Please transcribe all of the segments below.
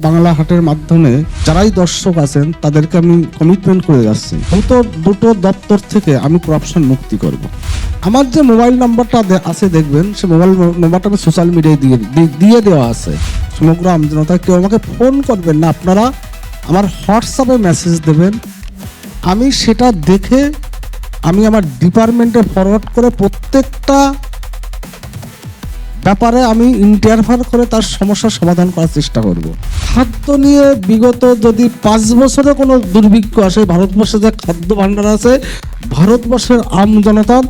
বাংলা হাটের মাধ্যমে যারাই দর্শক আছেন তাদেরকে আমি কমিটমেন্ট করে যাচ্ছি দুটো দপ্তর থেকে আমি করাপশন মুক্তি করব। আমার যে মোবাইল নাম্বারটা আছে দেখবেন, সে মোবাইল নাম্বারটা আমি সোশ্যাল মিডিয়ায় দিয়ে দেওয়া আছে। সমগ্র আমজনতা কেউ আমাকে ফোন করবেন না, আপনারা আমার হোয়াটসঅ্যাপে মেসেজ দেবেন। আমি সেটা দেখে আমি আমার ডিপার্টমেন্টে ফরওয়ার্ড করে প্রত্যেকটা ব্যাপারে আমি ইন্টারফেয়ার করে তার সমস্যার সমাধান করার চেষ্টা করব। খাদ্য নিয়ে বিগত যদি 5 বছরে কোনো দুর্ভিক্ষ আসে, ভারতবর্ষে যে খাদ্য ভাণ্ডার আছে, ভারতবর্ষের আমজনতার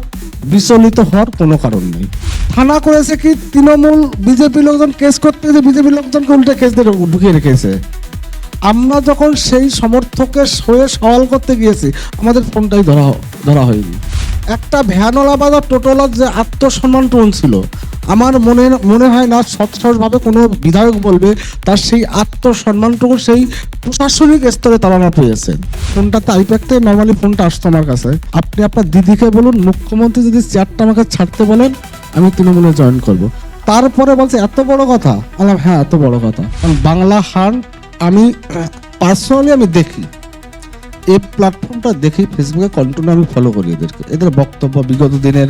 বিচলিত হওয়ার কোনো কারণ নেই। থানা করেছে কি তৃণমূল বিজেপি লোকজন কেস করতে গেছে, বিজেপি লোকজনকে উল্টে কেস দিয়ে ঢুকিয়ে রেখেছে। আমরা যখন সেই সমর্থকের হয়ে সওয়াল করতে গিয়েছি, আমাদের ফোনটাই ধরা হয়নি। একটা ভ্যানওয়ালা বা টোটোলার যে আত্মসম্মানটুকু ছিল, আমার মনে হয় না সৎসাহসভাবে কোনো বিধায়ক বলবে তার সেই আত্মসম্মানটুকু সেই প্রশাসনিক স্তরে তারা না পেয়েছেন। ফোনটাতে আইপ্যাকতে নর্মালি ফোনটা আসতো আমার কাছে। আপনি আপনার দিদিকে বলুন, মুখ্যমন্ত্রী যদি চেয়ারটা আমাকে ছাড়তে বলেন আমি তৃণমূলে জয়েন করব। তারপরে বলছে এত বড় কথা, বললাম হ্যাঁ এত বড় কথা। কারণ বাংলা হাট আমি পার্সোনালি আমি দেখি, এই প্ল্যাটফর্মটা দেখি, ফেসবুকে কন্টিনিউ আমি ফলো করি এদের বক্তব্য, বিগত দিনের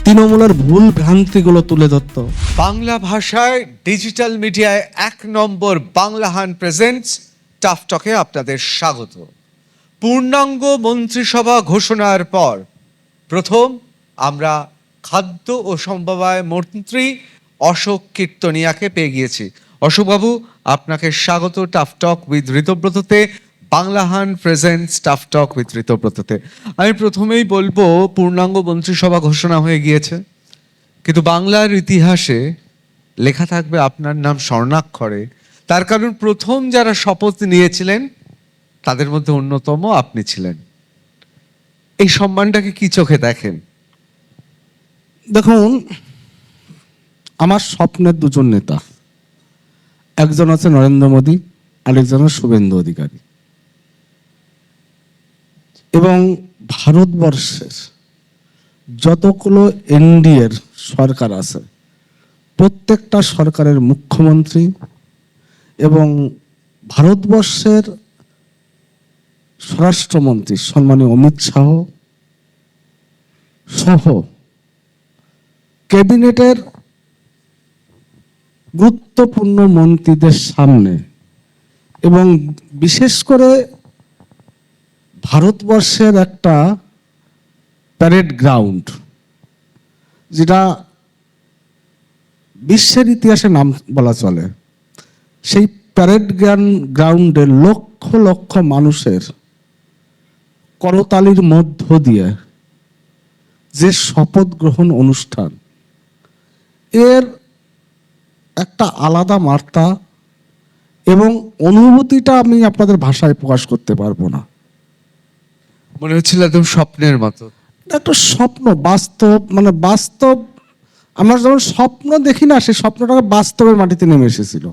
তৃণমূলের ভুল ভ্রান্তিগুলো তুলে ধরতো। বাংলা ভাষায় ডিজিটাল মিডিয়ায় 1 নম্বর বাংলাহান প্রেজেন্টস টাফ টকে আপনাদের স্বাগত। পূর্ণাঙ্গ মন্ত্রিসভা ঘোষণার পর প্রথম আমরা খাদ্য ও সমবায় মন্ত্রী অশোক কীর্তনিয়াকে পেয়ে গিয়েছি। অশোকবাবু, আপনাকে স্বাগত টাফ টক উইথ ঋতব্রততে, বাংলাহান প্রেজেন্টস টাফ টক উইথ ঋতব্রততে। আমি প্রথমেই বলবো, পূর্ণাঙ্গ মন্ত্রিসভা ঘোষণা হয়ে গিয়েছে, কিন্তু বাংলার ইতিহাসে লেখা থাকবে আপনার নাম স্বর্ণাক্ষরে। তার কারণ প্রথম যারা শপথ নিয়েছিলেন তাদের মধ্যে অন্যতম আপনি ছিলেন। এই সম্মানটাকে কি চোখে দেখেন? দেখুন, আমার স্বপ্নের দুজন নেতা, একজন আছে নরেন্দ্র মোদী, আরেকজন আছে শুভেন্দু অধিকারী। এবং ভারতবর্ষের যতগুলো এনডিএর সরকার আছে, প্রত্যেকটা সরকারের মুখ্যমন্ত্রী এবং ভারতবর্ষের স্বরাষ্ট্রমন্ত্রী সম্মানীয় অমিত শাহ সহ ক্যাবিনেটের গুরুত্বপূর্ণ মন্ত্রীদের সামনে এবং বিশেষ করে ভারতবর্ষের একটা প্যারেড গ্রাউন্ড, যেটা বিশ্বের ইতিহাসে নাম বলা চলে, সেই প্যারেড গ্রাউন্ডে লক্ষ লক্ষ মানুষের করতালির মধ্য দিয়ে যে শপথ গ্রহণ অনুষ্ঠান, এর একটা আলাদা বার্তা এবং অনুভূতিটা আমি আপনাদের ভাষায় প্রকাশ করতে পারবো না। মনে হচ্ছিল একদম স্বপ্নের মতো। একটা স্বপ্ন, বাস্তব, মানে বাস্তব। আমরা যখন স্বপ্ন দেখি না, সেই স্বপ্নটা বাস্তবের মাটিতে নেমে এসেছিল।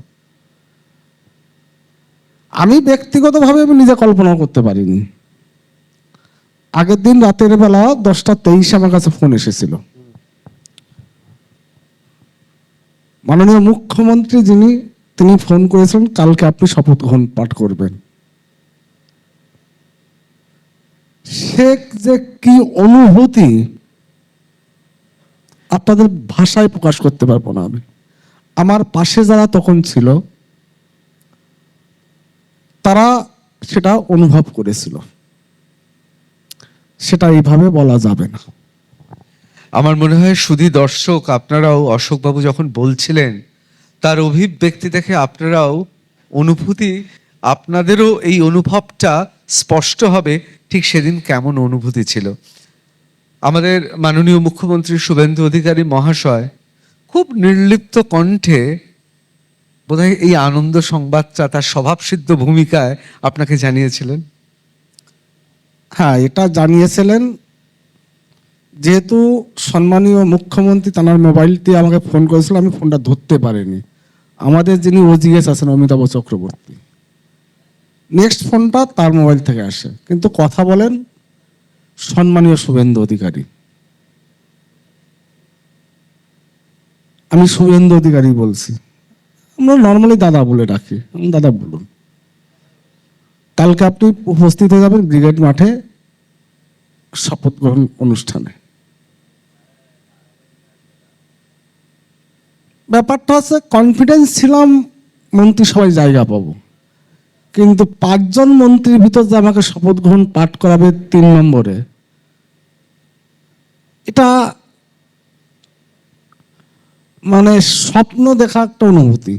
আমি ব্যক্তিগতভাবে আমি নিজে কল্পনা করতে পারিনি। আগের দিন রাতের বেলা 10:23 আমার কাছে ফোন এসেছিল। মাননীয় মুখ্যমন্ত্রী তিনি ফোন করেছেন, কালকে আপনি শপথ গ্রহণ পাঠ করবেন। সে যে কি অনুভূতি আপনাদের ভাষায় প্রকাশ করতে পারবো না আমি। আমার পাশে যারা তখন ছিল তারা সেটা অনুভব করেছিল, সেটা এইভাবে বলা যাবে না। আমার মনে হয় শুধু দর্শক আপনারাও অশোকবাবু যখন বলছিলেন তার অভিব্যক্তি দেখে আপনারাও অনুভূতি, আপনাদেরও এই অনুভবটা স্পষ্ট হবে ঠিক সেদিন কেমন অনুভূতি ছিল। আমাদের মাননীয় মুখ্যমন্ত্রী শুভেন্দু অধিকারী মহাশয় খুব নির্লিপ্ত কণ্ঠে বোধহয় এই আনন্দ সংবাদটা তার স্বভাবসিদ্ধ ভূমিকায় আপনাকে জানিয়েছিলেন। হ্যাঁ, এটা জানিয়েছিলেন। যেহেতু সম্মানীয় মুখ্যমন্ত্রী তার মোবাইল দিয়ে আমাকে ফোন করেছিল, আমি ফোনটা ধরতে পারিনি। আমাদের যিনি ওজিএস আছেন অমিতাভ চক্রবর্তী, নেক্সট ফোনটা তার মোবাইল থেকে আসে, কিন্তু কথা বলেন সম্মানীয় শুভেন্দু অধিকারী। আমি শুভেন্দু অধিকারী বলছি। আমরা নর্মালি দাদা বলে ডাকি। দাদা বলুন, কালকে আপনি উপস্থিত হয়ে যাবেন ব্রিগেড মাঠে শপথ গ্রহণ অনুষ্ঠানে। ব্যাপারটা হচ্ছে কনফিডেন্স ছিলাম মন্ত্রিসভায় জায়গা পাবো, কিন্তু 5 জন মন্ত্রীর ভিতর যে আমাকে শপথ গ্রহণ পাঠ করাবে 3 নম্বরে, এটা মানে স্বপ্ন দেখা একটা অনুভূতি।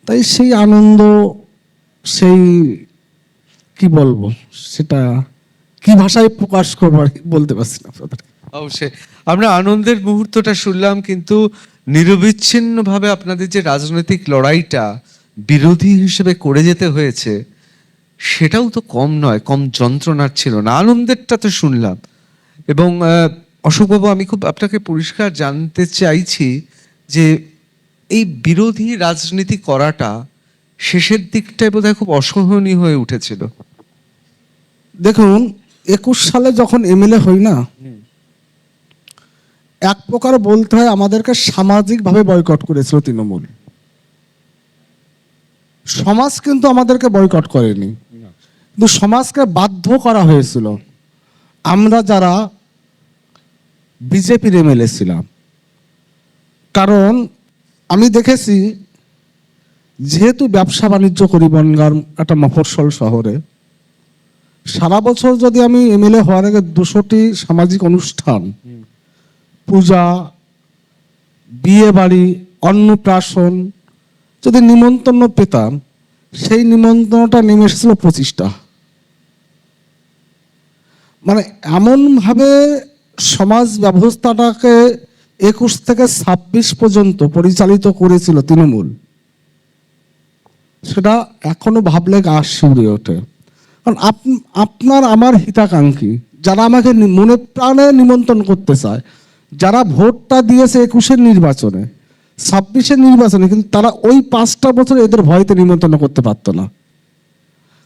তাই সেই আনন্দ, সেই কি বলবো, সেটা কি ভাষায় প্রকাশ করবো আর কি বলতে পারছি না আপনাদের। অবশ্যই আমরা আনন্দের মুহূর্তটা শুনলাম, কিন্তু নিরবিচ্ছিন্নভাবে আপনাদের যে রাজনৈতিক লড়াইটা বিরোধী হিসেবে করে যেতে হয়েছে, সেটাও তো কম নয়, কম যন্ত্রণার ছিল না। আনন্দেরটা তো শুনলাম। এবং অশোকবাবু, আমি খুব আপনাকে পরিষ্কার জানতে চাইছি যে এই বিরোধী রাজনীতি করাটা শেষের দিকটায় বোধহয় খুব অসহনীয় হয়ে উঠেছিল। দেখুন, 21 সালে যখন এমএলএ হই না, এক প্রকার বলতে হয় আমাদেরকে সামাজিকভাবে বয়কট করেছিল তৃণমূল। সমাজ কিন্তু আমাদেরকে বয়কট করেনি, কিন্তু সমাজকে বাধ্য করা হয়েছিল। আমরা যারা বিজেপির এমএলএ ছিলাম, কারণ আমি দেখেছি যেহেতু ব্যবসা বাণিজ্য করি বনগাঁর একটা মফস্বল শহরে, সারা বছর যদি আমি এমএলএ হওয়ার আগে 200টি সামাজিক অনুষ্ঠান, পূজা, বিয়ে বাড়ি, অন্নপ্রাশন যদি নিমন্ত্রণ পেতাম, সেই নিমন্ত্রণটা নেমে এসেছিল 25টা। মানে এমনভাবে সমাজ ব্যবস্থাটাকে 21 থেকে 26 পর্যন্ত পরিচালিত করেছিল তৃণমূল, সেটা এখনো ভাবলে গা শিউরে ওঠে। কারণ আপনার আমার হিতাকাঙ্ক্ষী যারা আমাকে মনে প্রাণে নিমন্ত্রণ করতে চায়, যারা ভোটটা দিয়েছে 21-এর নির্বাচনে, 26-এর নির্বাচনে, কিন্তু তারা ওই 5টা বছর এদের ভয়তে নিমন্ত্রণ করতে পারতো না।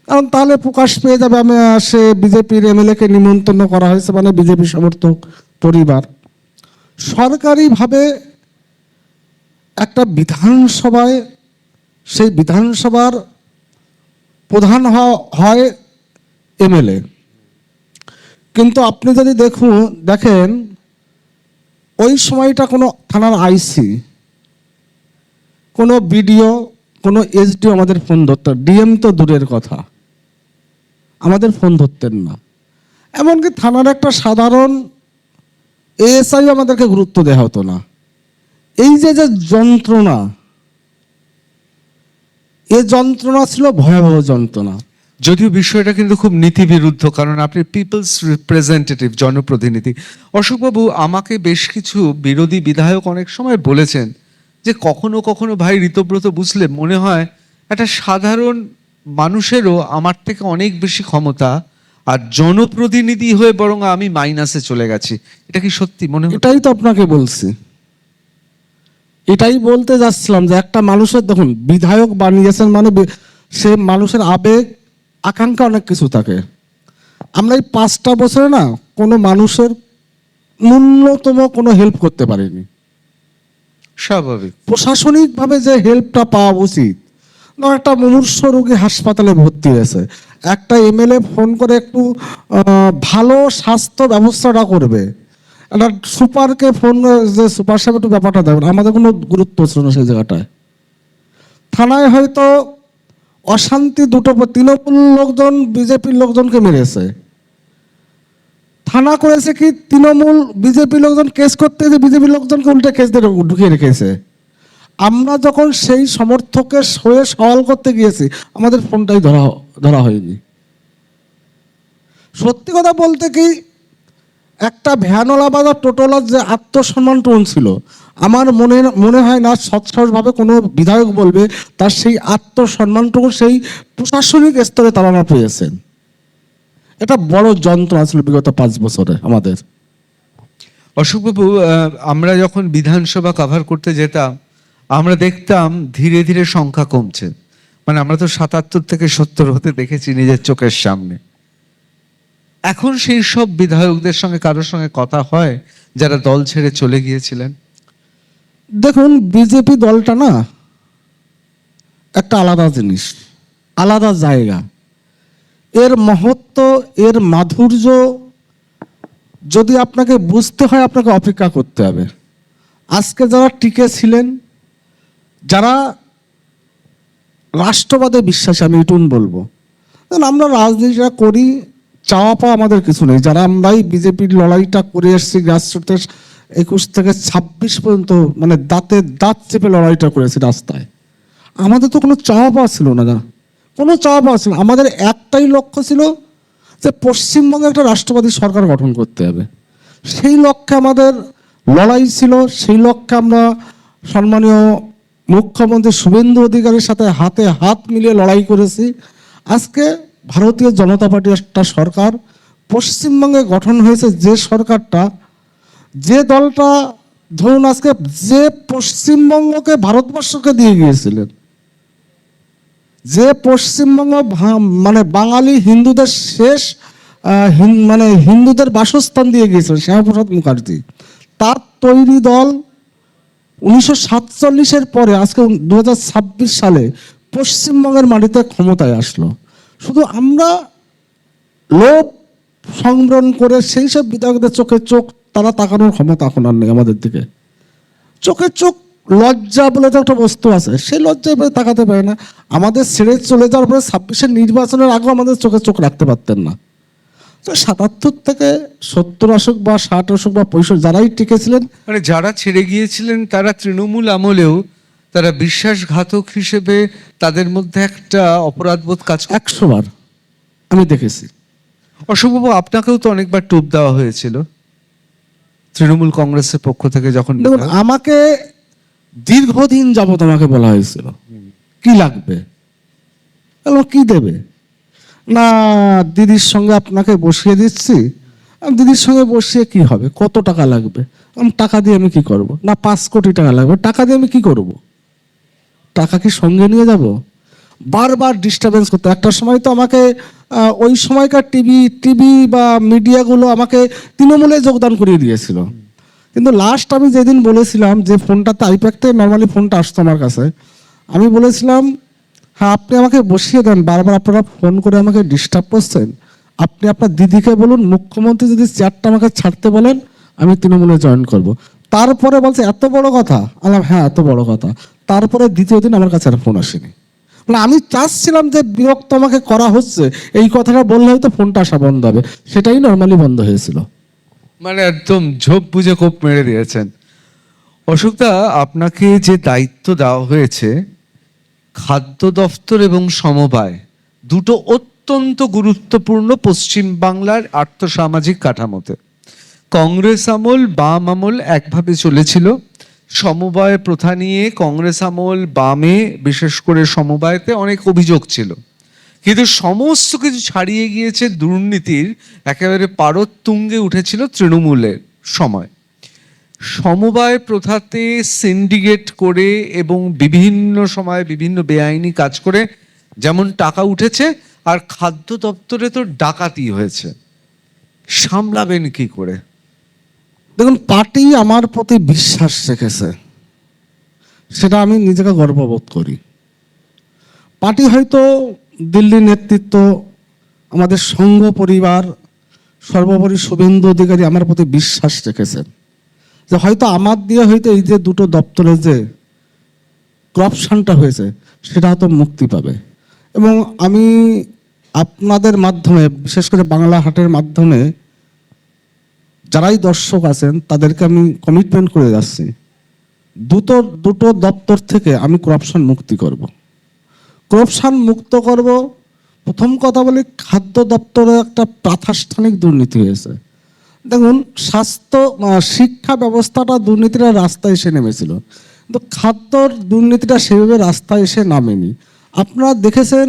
কারণ তাহলে প্রকাশ পেয়ে যাবে আমি সে বিজেপির এমএলএকে নিমন্ত্রণ করা হয়েছে, মানে বিজেপি সমর্থক পরিবার। সরকারিভাবে একটা বিধানসভায়, সেই বিধানসভার প্রধান হয় এমএলএ, কিন্তু আপনি যদি দেখেন ওই সময়টা কোনো থানার আইসি, কোনো বিডিও, কোনো এসডিও আমাদের ফোন ধরত, ডিএম তো দূরের কথা, আমাদের ফোন ধরতেন না। এমনকি থানার একটা সাধারণ এএসআই আমাদেরকে গুরুত্ব দেওয়া হতো না। এই যে যে যন্ত্রণা, এ যন্ত্রণা ছিল ভয়াবহ যন্ত্রণা। যদিও বিষয়টা কিন্তু খুব নীতি বিরুদ্ধ, কারণ আপনি পিপলস রিপ্রেজেন্টেটিভ, জনপ্রতিনিধি। অশোকবাবু, আমাকে বেশ কিছু বিরোধী বিধায়ক অনেক সময় বলেছেন যে কখনো কখনো ভাই ঋতব্রত বুঝলে মনে হয় একটা সাধারণ মানুষেরও আমার থেকে অনেক বেশি ক্ষমতা, আর জনপ্রতিনিধি হয়ে বরং আমি মাইনাসে চলে গেছি। এটা কি সত্যি মনে হয়? এটাই তো আপনাকে বলছি, এটাই বলতে যাচ্ছিলাম যে একটা মানুষের, দেখুন, বিধায়ক বানিয়েছেন মানে সে মানুষের আবেগ আকাঙ্ক্ষা অনেক কিছু থাকে। আমরা এই 5টা বছরে না কোনো মানুষের ন্যূনতম কোনো হেল্প করতে পারিনি। স্বাভাবিক। প্রশাসনিকভাবে যে হেল্পটা পাওয়া উচিত, একটা মুমূর্ষ রোগী হাসপাতালে ভর্তি হয়েছে, একটা এমএলএ ফোন করে একটু ভালো স্বাস্থ্য ব্যবস্থাটা করবে, একটা সুপারকে ফোন যে সুপার সাহেব একটু ব্যাপারটা দেবেন, আমাদের কোনো গুরুত্ব ছিল না সেই জায়গাটায়। থানায় হয়তো অশান্তি, দুটো তৃণমূল লোকজন বিজেপির লোকজনকে মেরেছে, থানা করেছে কি তৃণমূল বিজেপি লোকজন কেস করতে যে বিজেপি লোকজনকে উল্টে কেস দিয়ে ঢুকিয়ে রেখেছে। আমরা যখন সেই সমর্থকের হয়ে সওয়াল করতে গিয়েছি, আমাদের ফোনটাই ধরা হয়নি। সত্যি কথা বলতে কি, একটা ভ্যানওয়ালা বা টোটোলার যে আত্মসম্মানটুকু ছিল, আমার মনে হয় না সৎসাহসভাবে কোনো বিধায়ক বলবে তার সেই আত্মসম্মানটুকু সেই প্রশাসনিক স্তরে তারা না পেয়েছেন। এটা বড় যন্ত্রণা ছিল বিগত 5 বছরে আমাদের। অশোকবাবু, আমরা যখন বিধানসভা কভার করতে যেতাম, আমরা দেখতাম ধীরে ধীরে সংখ্যা কমছে। মানে আমরা তো 77 থেকে 70 হতে দেখেছি নিজের চোখের সামনে। এখন সেই সব বিধায়কদের সঙ্গে কারোর সঙ্গে কথা হয় যারা দল ছেড়ে চলে গিয়েছিলেন? দেখুন, বিজেপি দলটা না একটা আলাদা জিনিস, আলাদা জায়গা। এর মহত্ব, এর মাধুর্য যদি আপনাকে বুঝতে হয়, আপনাকে অপেক্ষা করতে হবে। আজকে যারা টিকে ছিলেন, যারা রাষ্ট্রবাদে বিশ্বাসী, আমি এটুন বলবো, কারণ আমরা রাজনীতিটা করি, চাওয়া পাওয়া আমাদের কিছু নেই। যারা আমরাই বিজেপির লড়াইটা করে এসেছি গ্রাসরুটের 21 থেকে 26 পর্যন্ত, মানে দাঁতে দাঁত চেপে লড়াইটা করেছি রাস্তায়, আমাদের তো কোনো চাওয়া পাওয়া ছিল না, কোনো চাওয়া পাওয়া ছিল না। আমাদের একটাই লক্ষ্য ছিল যে পশ্চিমবঙ্গে একটা রাষ্ট্রবাদী সরকার গঠন করতে হবে। সেই লক্ষ্যে আমাদের লড়াই ছিল, সেই লক্ষ্যে আমরা সম্মানীয় মুখ্যমন্ত্রী শুভেন্দু অধিকারীর সাথে হাতে হাত মিলিয়ে লড়াই করেছি। আজকে ভারতীয় জনতা পার্টির একটা সরকার পশ্চিমবঙ্গে গঠন হয়েছে, যে সরকারটা, যে দলটা ধরুন আজকে যে পশ্চিমবঙ্গকে ভারতবর্ষকে দিয়ে গিয়েছিলেন, যে পশ্চিমবঙ্গ মানে বাঙালি হিন্দুদের শেষ মানে হিন্দুদের বাসস্থান দিয়ে গিয়েছিলেন শ্যামাপ্রসাদ মুখার্জি, তার তৈরি দল 1947-এর পরে আজকে 2026 সালে পশ্চিমবঙ্গের মাটিতে ক্ষমতায় আসলো। শুধু আমরা লোভ সংবরণ করে সেই সব বিধায়কদের চোখে চোখ তারা তাকানোর ক্ষমতা এখন আর নেই আমাদের দিকে। চোখে চোখ, লজ্জা বলে তো একটা বস্তু আছে, সেই লজ্জায় পরে তাকাতে পারে না। আমাদের ছেড়ে চলে যাওয়ার পরে 26-এর নির্বাচনের আগেও আমাদের চোখে চোখ রাখতে পারতেন না। তো 77 থেকে 70 আসুক বা 60 আসুক বা 65, যারাই টিকেছিলেন, মানে যারা ছেড়ে গিয়েছিলেন তারা তৃণমূল আমলেও তারা বিশ্বাসঘাতক হিসেবে তাদের মধ্যে একটা অপরাধবোধ কাজ করে। 100 বার আমি দেখেছি। অশোকবাবু, আপনাকেও তো অনেকবার টোপ দেওয়া হয়েছিল তৃণমূল কংগ্রেসের পক্ষ থেকে যখন দেখুন, আমাকে দীর্ঘদিন যাবত আমাকে বলা হয়েছিল কি লাগবে, কি দেবে না, দিদির সঙ্গে আপনাকে বসিয়ে দিচ্ছি। দিদির সঙ্গে বসিয়ে কি হবে, কত টাকা লাগবে? টাকা দিয়ে আমি কি করব? না, 5 কোটি টাকা লাগবে। টাকা দিয়ে আমি কি করব? টাকা কি সঙ্গে নিয়ে যাব? বারবার ডিস্টারবেন্স করতে। একটা সময় তো আমাকে ওই সময়কার টিভি বা মিডিয়াগুলো আমাকে তৃণমূলে যোগদান করিয়ে দিয়েছিল। কিন্তু লাস্ট আমি যেদিন বলেছিলাম, যে ফোনটাতে আইপ্যাকতে নর্মালি ফোনটা আসতো আমার কাছে, আমি বলেছিলাম, হ্যাঁ আপনি আমাকে বসিয়ে দেন, বারবার আপনারা ফোন করে আমাকে ডিস্টার্ব করছেন, আপনি আপনার দিদিকে বলুন, মুখ্যমন্ত্রী যদি চেয়ারটা আমাকে ছাড়তে বলেন আমি তৃণমূলে জয়েন করব। তারপরে বলছে এত বড় কথা, আলাম হ্যাঁ এত বড় কথা। তারপরে দ্বিতীয় দিন আমার কাছে আর ফোন আসেনি। মানে আমি চাচ্ছিলাম যে বিরক্ত আমাকে করা হচ্ছে, এই কথাটা বললে হয়তো ফোনটা আসা বন্ধ হবে, সেটাই নর্মালি বন্ধ হয়েছিল। মানে একদম ঝোপ বুঝে কোপ মেরে দিয়েছেন। অশোকদা, আপনাকে যে দায়িত্ব দেওয়া হয়েছে, খাদ্য দফতর এবং সমবায় দুটো অত্যন্ত গুরুত্বপূর্ণ পশ্চিম বাংলার আর্থসামাজিক কাঠামোতে। কংগ্রেস আমল বাম আমল একভাবে চলেছিল, সমবায় প্রথা নিয়ে কংগ্রেস আমল বামে, বিশেষ করে সমবায়তে অনেক অভিযোগ ছিল, কিন্তু সমস্ত কিছু ছাড়িয়ে গিয়েছে দুর্নীতির একেবারে পারদ তুঙ্গে উঠেছিল তৃণমূলের সময়। সমবায় প্রথাতে সিন্ডিকেট করে এবং বিভিন্ন সময় বিভিন্ন বেআইনি কাজ করে যেমন টাকা উঠেছে, আর খাদ্য দপ্তরে তো ডাকাতি হয়েছে, সামলাবেন কি করে? দেখুন, পার্টি আমার প্রতি বিশ্বাস রেখেছে, সেটা আমি নিজেকে গর্ববোধ করি। পার্টি হয়তো দিল্লি নেতৃত্ব, আমাদের সংঘ পরিবার, সর্বোপরি শুভেন্দু অধিকারী আমার প্রতি বিশ্বাস রেখেছেন যে হয়তো আমার দিয়ে হয়তো এই যে দুটো দপ্তরে যে করাপশনটা হয়েছে সেটা হয়তো মুক্তি পাবে। এবং আমি আপনাদের মাধ্যমে, বিশেষ করে বাংলা হাটের মাধ্যমে যারাই দর্শক আছেন তাদেরকে আমি কমিটমেন্ট করে যাচ্ছি, দুটো দপ্তর থেকে আমি করাপশন মুক্তি করব, করাপশন মুক্ত করব। প্রথম কথা বলি, খাদ্য দপ্তরে একটা প্রাতিষ্ঠানিক দুর্নীতি হয়েছে। দেখুন, স্বাস্থ্য শিক্ষা ব্যবস্থাটা দুর্নীতিটা রাস্তায় এসে নেমেছিল, কিন্তু খাদ্যর দুর্নীতিটা সেভাবে রাস্তায় এসে নামেনি। আপনারা দেখেছেন,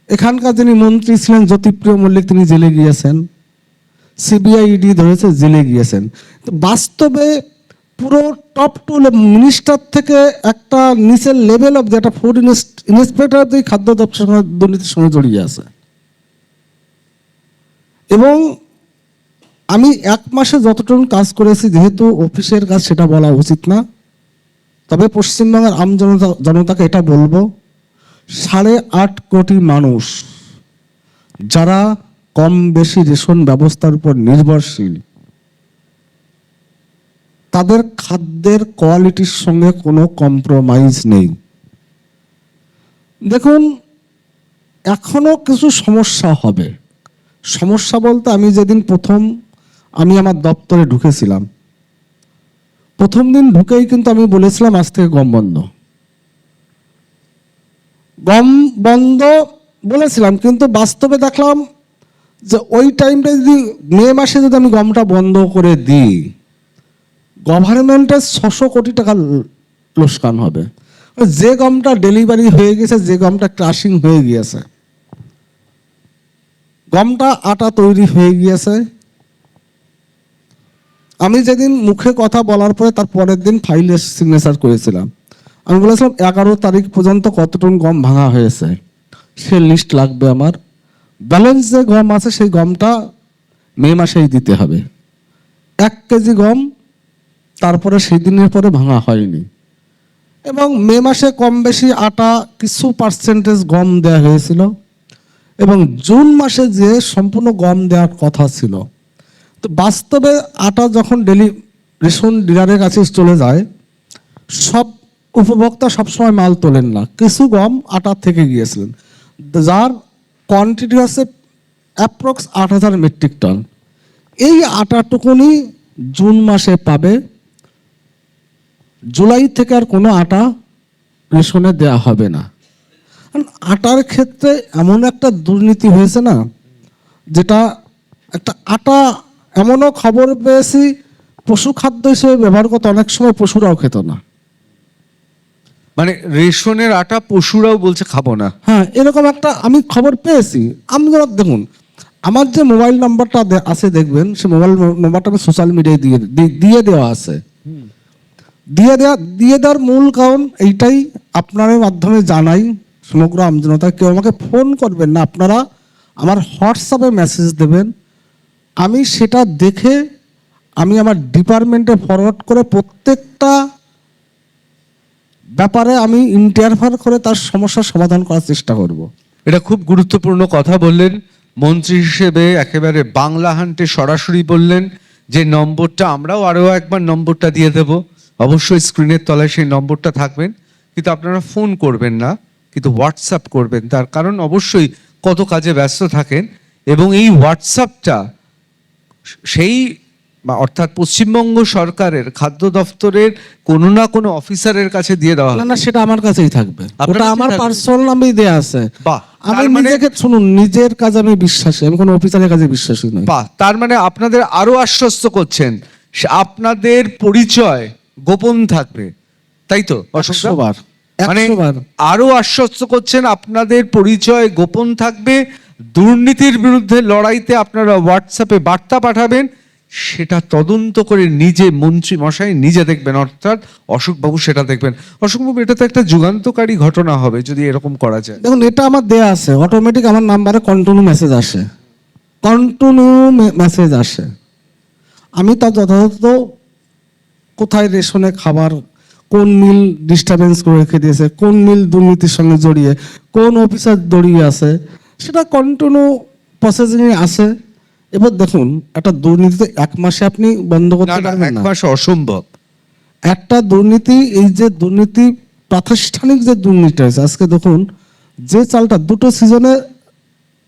এখানকার যিনি মন্ত্রী ছিলেন জ্যোতিপ্রিয় মল্লিক, তিনি জেলে গিয়েছেন, সিবিআই ইডি ধরেছে, জেলে গিয়েছেন। তো বাস্তবে পুরো টপ টু মিনিস্টার থেকে একটা নিচের লেভেল অব যেটা ফুড ইন্সপেক্টর অব্দি খাদ্য দপ্তর দুর্নীতির সঙ্গে জড়িয়ে আছে। এবং আমি 1 মাসে যতটুকু কাজ করেছি, যেহেতু অফিসের কাজ সেটা বলা উচিত না, তবে পশ্চিমবঙ্গের জনতাকে এটা বলবো, 8.5 কোটি মানুষ যারা কম বেশি রেশন ব্যবস্থার উপর নির্ভরশীল, তাদের খাদ্যের কোয়ালিটির সঙ্গে কোনো কম্প্রোমাইজ নেই। দেখুন, এখনো কিছু সমস্যা হবে। সমস্যা বলতে, আমি যেদিন আমি আমার দপ্তরে ঢুকেছিলাম, প্রথম দিন ঢুকেই কিন্তু আমি বলেছিলাম আজ থেকে গম বন্ধ। গম বন্ধ বলেছিলাম, কিন্তু বাস্তবে দেখলাম যে ওই টাইমটা যদি মে মাসে যদি আমি গমটা বন্ধ করে দিই, গভর্নমেন্টের 600 কোটি টাকা লোকসান হবে। যে গমটা ডেলিভারি হয়ে গেছে, যে গমটা ক্রাশিং হয়ে গিয়েছে, গমটা আটা তৈরি হয়ে গিয়েছে। আমি যেদিন মুখে কথা বলার পরে তার পরের দিন ফাইলে সিগনেচার করেছিলাম। আমি বলেছিলাম 11 তারিখ পর্যন্ত কত টন গম ভাঙা হয়েছে সে লিস্ট লাগবে আমার। ব্যালেন্স যে গম আছে সেই গমটা মে মাসেই দিতে হবে। 1 কেজি গম তারপরে সেই দিনের পরে ভাঙা হয়নি, এবং মে মাসে কম বেশি আটা কিছু পার্সেন্টেজ গম দেওয়া হয়েছিল, এবং জুন মাসে যে সম্পূর্ণ গম দেওয়ার কথা ছিল। তো বাস্তবে আটা যখন রেশন ডিলারের কাছে চলে যায়, সব উপভোক্তা সবসময় মাল তোলেন না, কিছু গম আটা থেকে গিয়েছিলেন, যার কোয়ান্টিটি আছে অ্যাপ্রক্স 8,000 মেট্রিক টন। এই আটাটুকুনি জুন মাসে পাবে, জুলাই থেকে আর কোনো আটা রেশনে দেয়া হবে না। আটার ক্ষেত্রে এমন একটা দুর্নীতি হয়েছে না, যেটা একটা আটা, এমনও খবর পেয়েছি পশু খাদ্য হিসেবে ব্যবহার করতে অনেক সময় পশুরাও খেত না। মানে রেশনের আটা পশুরাও বলছে খাবো না। হ্যাঁ, এরকম একটা আমি খবর পেয়েছি। আপনারা দেখুন, আমার যে মোবাইল নাম্বারটা আছে দেখবেন, সে মোবাইল নাম্বারটা আমি সোশ্যাল মিডিয়ায় দিয়ে দেওয়া আছে। দিয়ে দেওয়ার মূল কারণ এইটাই, আপনার মাধ্যমে জানাই সমগ্র আমজনতা, কেউ আমাকে ফোন করবেন না, আপনারা আমার হোয়াটসঅ্যাপে মেসেজ দেবেন। আমি সেটা দেখে আমি আমার ডিপার্টমেন্টে ফরওয়ার্ড করে প্রত্যেকটা ব্যাপারে আমি ইন্টারফেয়ার করে তার সমস্যার সমাধান করার চেষ্টা করব। এটা খুব গুরুত্বপূর্ণ কথা বললেন মন্ত্রী হিসেবে, একেবারে বাংলা হান্টে সরাসরি বললেন যে নম্বরটা, আমরাও আরও একবার নম্বরটা দিয়ে দেব, অবশ্যই স্ক্রিনের তলায় সেই নম্বরটা থাকবেন, কিন্তু আপনারা ফোন করবেন না, কিন্তু হোয়াটসঅ্যাপ করবেন। তার কারণ অবশ্যই কত কাজে ব্যস্ত থাকেন, এবং এই হোয়াটসঅ্যাপটা সেই অর্থাৎ পশ্চিমবঙ্গ সরকারের খাদ্য দপ্তরের কোনো না কোনো অফিসারের কাছে দিয়ে দেওয়া না, সেটা আমার কাছেই থাকবে, ওটা আমার পার্সোনাল নাম্বারই দেয়া আছে। বাহ, আমি নিজেকে, শুনুন, নিজের কাজে আমি বিশ্বাসী, আমি কোনো অফিসারের কাজে বিশ্বাসী নই। বাহ, তার মানে আপনাদের আরো আশ্বস্ত করছেন আপনাদের পরিচয় গোপন থাকবে, তাই তো? 100 বার, মানে 100 বার আরো আশ্বস্ত করছেন আপনাদের পরিচয় গোপন থাকবে। দুর্নীতির বিরুদ্ধে লড়াইতে আপনারা হোয়াটসঅ্যাপে বার্তা পাঠাবেন, সেটা তদন্ত করে নিজে মন্ত্রী মশাই নিজে দেখবেন, অর্থাৎ অশোকবাবু সেটা দেখবেন। অশোকবাবু, এটা তো একটা যুগান্তকারী ঘটনা হবে যদি এরকম করা যায়। দেখুন, এটা আমার দেয়া আছে, অটোমেটিক আমার নাম্বারে কন্টিনিউ মেসেজ আসে। আমি তা যথাযথ কোথায় রেশনে খাবার, কোন মিল ডিস্টারবেন্স করে রেখে দিয়েছে, কোন মিল দুর্নীতির সঙ্গে জড়িয়ে, কোন অফিসার জড়িয়ে আছে, সেটা কন্টিনিউ প্রসেসিংয়ে আছে। এবার দেখুন, একটা দুর্নীতি 1 মাসে আপনি বন্ধ করতে পারবেন না, 1 মাসে অসম্ভব। একটা দুর্নীতি, এই যে দুর্নীতি, প্রাতিষ্ঠানিক যে দুর্নীতি আছে, আজকে দেখুন, যে চালটা 2টো সিজনে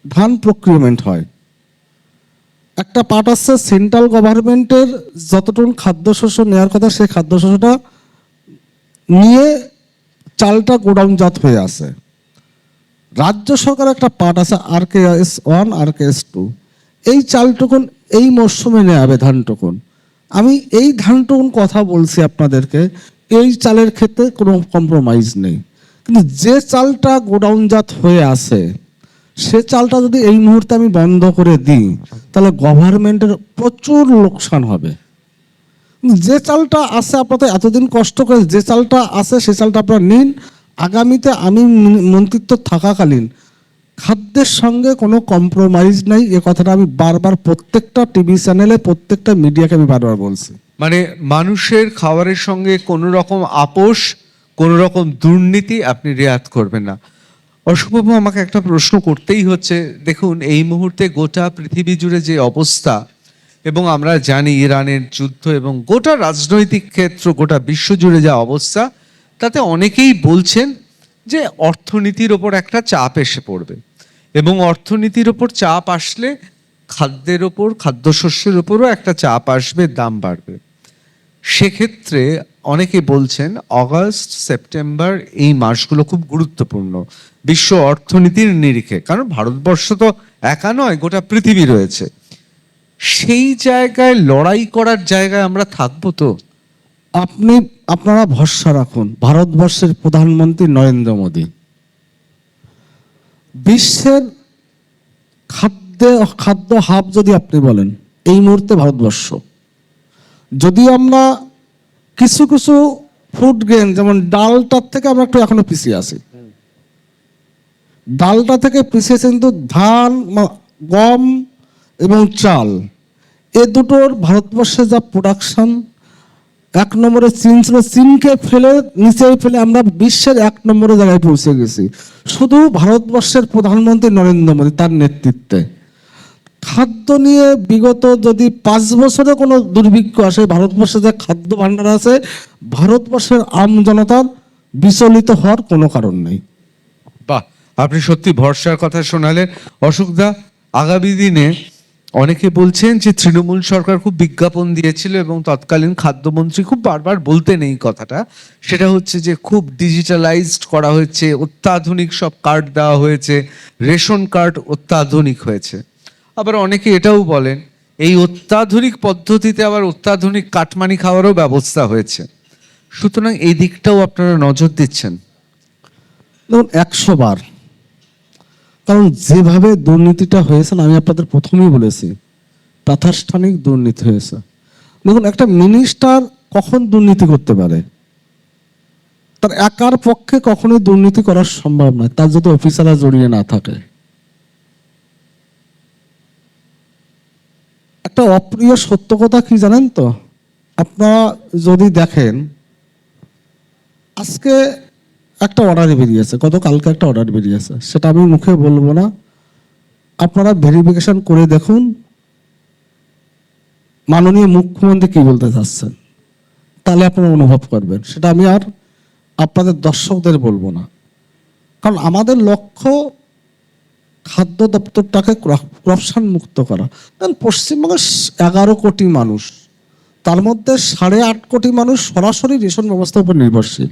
ধান প্রক্রিয়মেন্ট হয়, একটা পার্ট আছে সেন্ট্রাল গভর্নমেন্টের যতটুকু খাদ্যশস্য নেওয়ার কথা, সেই খাদ্যশস্যটা নিয়ে চালটা গোডাউনজাত হয়ে আছে। রাজ্য সরকার একটা পার্ট আছে RKS 1, RKS 2, এই চালটুকুন এই মরশুমে নেওয়া হবে, ধানটুকুন। আমি এই ধানটুকুন কথা বলছি আপনাদেরকে, এই চালের ক্ষেত্রে কোনো কম্প্রোমাইজ নেই। কিন্তু যে চালটা গোডাউনজাত হয়ে আছে, সে চালটা যদি এই মুহূর্তে আমি বন্ধ করে দিই, তাহলে গভর্নমেন্টের প্রচুর লোকসান হবে। যে চালটা আছে, আপনাদের এতদিন কষ্ট করে যে চালটা আছে, সে চালটা আপনারা নিন। আগামীতে আমি মন্ত্রিত্ব থাকাকালীন খাদ্যের সঙ্গে কোনো কম্প্রোমাইজ নাই, এ কথাটা আমি বারবার প্রত্যেকটা টিভি চ্যানেলে, প্রত্যেকটা মিডিয়াকে আমি বারবার বলছি। মানে মানুষের খাবারের সঙ্গে কোনো রকম আপোষ, কোনো রকম দুর্নীতি আপনি রেয়াত করবেন না। অশোকবাবু, আমাকে একটা প্রশ্ন করতেই হচ্ছে। দেখুন, এই মুহূর্তে গোটা পৃথিবী জুড়ে যে অবস্থা, এবং আমরা জানি ইরানের যুদ্ধ এবং গোটা রাজনৈতিক ক্ষেত্র, গোটা বিশ্ব জুড়ে যা অবস্থা, তাতে অনেকেই বলছেন যে অর্থনীতির ওপর একটা চাপ এসে পড়বে, এবং অর্থনীতির ওপর চাপ আসলে খাদ্যের ওপর, খাদ্যশস্যের ওপরও একটা চাপ আসবে, দাম বাড়বে। সেক্ষেত্রে অনেকে বলছেন অগাস্ট, সেপ্টেম্বর এই মাসগুলো খুব গুরুত্বপূর্ণ বিশ্ব অর্থনীতির নিরিখে, কারণ ভারতবর্ষ তো একা নয়, গোটা পৃথিবী রয়েছে। সেই জায়গায় লড়াই করার জায়গায় আমরা থাকবো তো? আপনারা ভরসা রাখুন ভারতবর্ষের প্রধানমন্ত্রী নরেন্দ্র মোদী। বিশ্বের খাদ্য হাব যদি আপনি বলেন, এই মুহূর্তে ভারতবর্ষ। যদি আমরা কিছু কিছু ফুড গ্রেন, যেমন ডালটার থেকে আমরা একটু এখনো পিছিয়ে আছি, ডালটা থেকে পিছিয়ে কিন্তু ধান, গম এবং চাল, এ দুটোর ভারতবর্ষে যা প্রোডাকশন, 1 নম্বরে চীন ছিল, চীনকে ফেলে নিচে ফেলে আমরা বিশ্বের 1 নম্বরে জায়গায় পৌঁছে গেছি, শুধু ভারতবর্ষের প্রধানমন্ত্রী নরেন্দ্র মোদী তার নেতৃত্বে। খাদ্য নিয়ে বিগত যদি 5 বছরে কোনো দুর্ভিক্ষ আসে, ভারতবর্ষে যে খাদ্য ভাণ্ডার আছে, ভারতবর্ষের জনতার বিচলিত হওয়ার কোনো কারণ নেই। বাহ, আপনি সত্যি ভরসার কথা শোনালেন। অশোকদা, আগামী দিনে অনেকে বলছেন যে তৃণমূল সরকার খুব বিজ্ঞাপন দিয়েছিল এবং তৎকালীন খাদ্যমন্ত্রী খুব বারবার বলতেন এই কথাটা, সেটা হচ্ছে যে খুব ডিজিটালাইজড করা হয়েছে, অত্যাধুনিক সব কার্ড দেওয়া হয়েছে, রেশন কার্ড অত্যাধুনিক হয়েছে। আবার অনেকে এটাও বলেন এই অত্যাধুনিক পদ্ধতিতে আবার অত্যাধুনিক কাটমানি খাওয়ারও ব্যবস্থা হয়েছে। সুতরাং এই দিকটাও আপনারা নজর দিচ্ছেন? দেখুন, 100 বার, কারণ যেভাবে দুর্নীতিটা হয়েছে না, আমি আপনাদের প্রথমেই বলেছি, প্রাতিষ্ঠানিক দুর্নীতি হয়েছে। দেখুন, একটা মিনিস্টার কখন দুর্নীতি করতে পারে? তার একার পক্ষে কখনোই দুর্নীতি করা সম্ভব নয়, তার যদি অফিসাররা জড়িয়ে না থাকে। একটা অপ্রিয় সত্য কথা কি জানেন তো? আপনারা যদি দেখেন, আজকে একটা অর্ডার বেরিয়েছে, গতকালকে একটা অর্ডার বেরিয়েছে, সেটা আমি মুখে বলবো না, আপনারা ভেরিফিকেশন করে দেখুন মাননীয় মুখ্যমন্ত্রী কি বলতে চাচ্ছেন, তাহলে আপনারা অনুভব করবেন। সেটা আমি আর আপনাদের দর্শকদের বলবো না, কারণ আমাদের লক্ষ্য খাদ্য দপ্তরটাকে করাপশন মুক্ত করা। কারণ পশ্চিমবঙ্গের 11 কোটি মানুষ, তার মধ্যে 8.5 কোটি মানুষ সরাসরি রেশন ব্যবস্থার উপর নির্ভরশীল।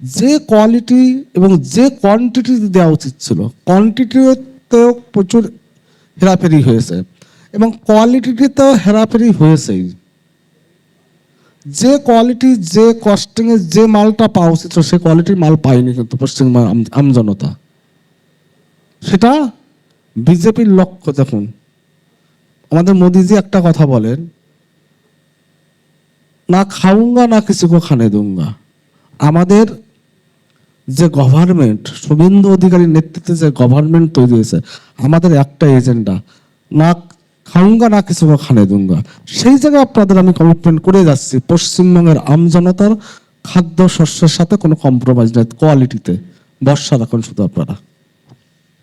যে কোয়ালিটি এবং যে কোয়ান্টিটি দেওয়া উচিত ছিল, কোয়ান্টিটিতেও প্রচুর হেরাফেরি হয়েছে এবং কোয়ালিটিতেও হেরাফেরি হয়েছেই। যে কোয়ালিটি, যে কস্টিংয়ে যে মালটা পাওয়া উচিত ছিল, সে কোয়ালিটির মাল পায়নি কিন্তু পশ্চিমবঙ্গের আমজনতা। সেটা বিজেপির লক্ষ্য। দেখুন, আমাদের মোদিজি একটা কথা বলেন, না খাউঙ্গা না কিসি কো খানে দুঙ্গা। আমাদের যে গভর্নমেন্ট, শুভেন্দু অধিকারীর নেতৃত্বে যে গভর্নমেন্ট তৈরি হয়েছে, আমাদের একটা এজেন্ডা, না খাউঙ্গা না কিছু খানে দুঙ্গা। সেই জায়গায় আপনাদের আমি কমিটমেন্ট করে যাচ্ছি, পশ্চিমবঙ্গের আমজনতার খাদ্য শস্যের সাথে কোনো কম্প্রোমাইজ নেই, কোয়ালিটিতে ভরসা রাখুন শুধু আপনারা।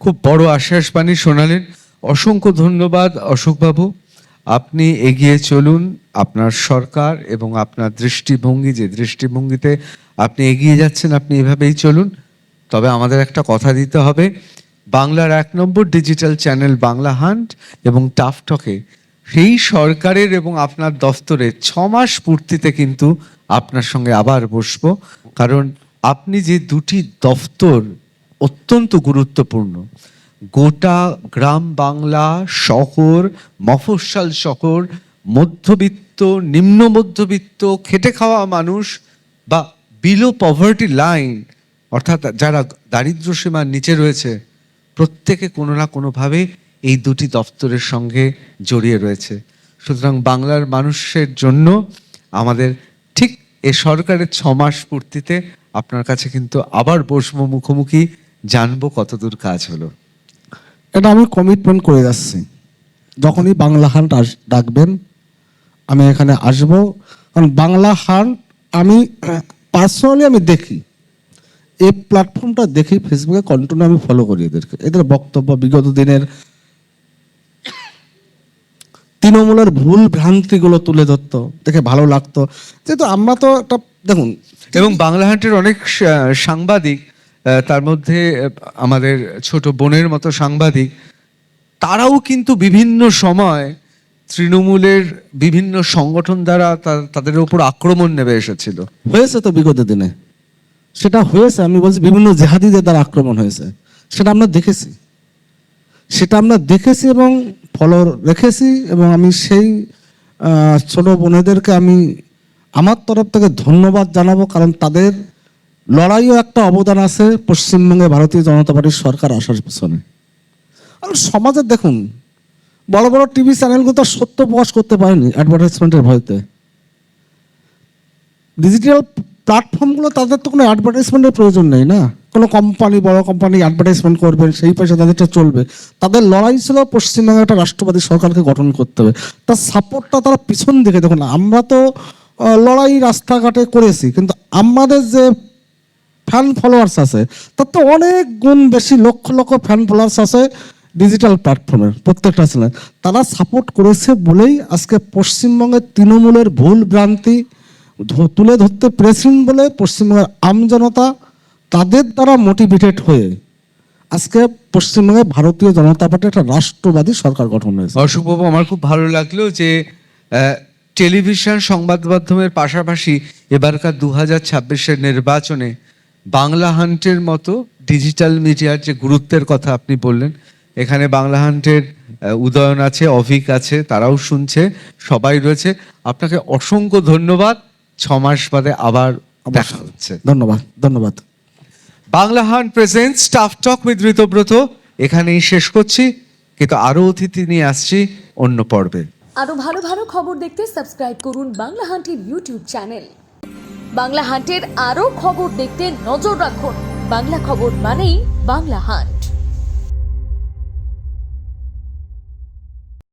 খুব বড় আশ্বাসবাণী শোনালেন, অসংখ্য ধন্যবাদ অশোকবাবু। আপনি এগিয়ে চলুন, আপনার সরকার এবং আপনার দৃষ্টিভঙ্গি, যে দৃষ্টিভঙ্গিতে আপনি এগিয়ে যাচ্ছেন, আপনি এভাবেই চলুন। তবে আমাদের একটা কথা দিতে হবে, বাংলার 1 নম্বর ডিজিটাল চ্যানেল বাংলা হান্ট এবং টাফ টকে সেই সরকারের এবং আপনার দফতরে 6 মাস পূর্তিতে কিন্তু আপনার সঙ্গে আবার বসবো, কারণ আপনি যে দুটি দফতর অত্যন্ত গুরুত্বপূর্ণ, গোটা গ্রাম বাংলা, শহর, মফস্বল শহর, মধ্যবিত্ত, নিম্ন মধ্যবিত্ত, খেটে খাওয়া মানুষ বা বিলো পভার্টি লাইন, অর্থাৎ যারা দারিদ্র সীমার নিচে রয়েছে, প্রত্যেকে কোনো না কোনোভাবে এই দুটি দপ্তরের সঙ্গে জড়িয়ে রয়েছে। সুতরাং বাংলার মানুষের জন্য আমাদের ঠিক এ সরকারের 6 মাস পূর্তিতে আপনার কাছে কিন্তু আবার বসবো, মুখোমুখি, জানবো কতদূর কাজ হলো। এটা আমি কমিটমেন্ট করে যাচ্ছি, যখনই বাংলা হান্ট ডাকবেন আমি এখানে আসব, কারণ বাংলা হান্ট আমি পার্সোনালি আমি দেখি, এই প্ল্যাটফর্মটা দেখি, ফেসবুকে কন্টিনিউ আমি ফলো করি এদেরকে, এদের বক্তব্য বিগত দিনের তৃণমূলের ভুল ভ্রান্তিগুলো তুলে ধরতো, দেখে ভালো লাগতো। যেহেতু আমরা তো একটা দেখুন, এবং বাংলা হান্টের অনেক সাংবাদিক, তার মধ্যে আমাদের ছোট বোনের মতো সাংবাদিক, তারাও কিন্তু বিভিন্ন সময় তৃণমূলের বিভিন্ন সংগঠন দ্বারা তাদের উপর আক্রমণ নেমে এসেছিল। হয়েছে তো বিগত দিনে, সেটা হয়েছে, আমি বলছি বিভিন্ন জেহাদিদের দ্বারা আক্রমণ হয়েছে, সেটা আমরা দেখেছি এবং ফলো রেখেছি। এবং আমি সেই ছোট বোনেদেরকে আমি আমার তরফ থেকে ধন্যবাদ জানাবো, কারণ তাদের লড়াইও একটা অবদান আছে পশ্চিমবঙ্গে ভারতীয় জনতা পার্টির সরকার আসার পিছনে। আর সমাজে দেখুন, বড় বড় টিভি চ্যানেলগুলো তো সত্য প্রকাশ করতে পারেনি অ্যাডভার্টাইজমেন্টের ভয়তে। ডিজিটাল প্ল্যাটফর্মগুলো, তাদের তো কোনো অ্যাডভার্টাইজমেন্টের প্রয়োজন নেই না, কোনো কোম্পানি, বড় কোম্পানি অ্যাডভার্টাইজমেন্ট করবেন, সেই পয়সা তাদেরটা চলবে। তাদের লড়াই ছিল পশ্চিমবঙ্গে একটা রাষ্ট্রবাদী সরকারকে গঠন করতে হবে, তার সাপোর্টটা তারা পিছন দিকে। দেখুন, আমরা তো লড়াই রাস্তাঘাটে করেছি, কিন্তু আমাদের যে ফ্যান ফলোয়ার্স আছে তার তো অনেক গুণ বেশি, লক্ষ লক্ষ ফ্যান ফলোয়ার্স আছে ডিজিটাল প্ল্যাটফর্মের প্রত্যেকটা চ্যানেল। তারা সাপোর্ট করেছে বলেই আজকে পশ্চিমবঙ্গের তৃণমূলের ভুল ভ্রান্তি তুলে ধরতে পেরেছেন বলে পশ্চিমবঙ্গের আমজনতা তাদের দ্বারা মোটিভেটেড হয়ে আজকে পশ্চিমবঙ্গে ভারতীয় জনতা পার্টি একটা রাষ্ট্রবাদী সরকার গঠন হয়েছে। অশুভবাবু, আমার খুব ভালো লাগলো যে টেলিভিশন সংবাদ মাধ্যমের পাশাপাশি এবারকার 2026-এর নির্বাচনে বাংলা হান্টের মতো ডিজিটাল মিডিয়ার যে গুরুত্বের কথা আপনি বললেন, এখানে বাংলা হান্টের উদয়ন আছে, অভিক আছে, তারাও শুনছে, সবাই রয়েছে। আপনাকে অসংখ্য ধন্যবাদ। 6 মাস বাদে আবার দেখা হচ্ছে। ধন্যবাদ। Bangla hunt present staff talk with Ritabrata এখানেই শেষ করছি, কিন্তু আরো অতিথি নিয়ে আসছি অন্য পর্বে। আরো ভালো ভালো খবর দেখতে সাবস্ক্রাইব করুন বাংলা হান্টের ইউটিউব চ্যানেল। বাংলা হান্টের আরো খবর দেখতে নজর রাখুন। বাংলা খবর মানেই বাংলা হান্ট।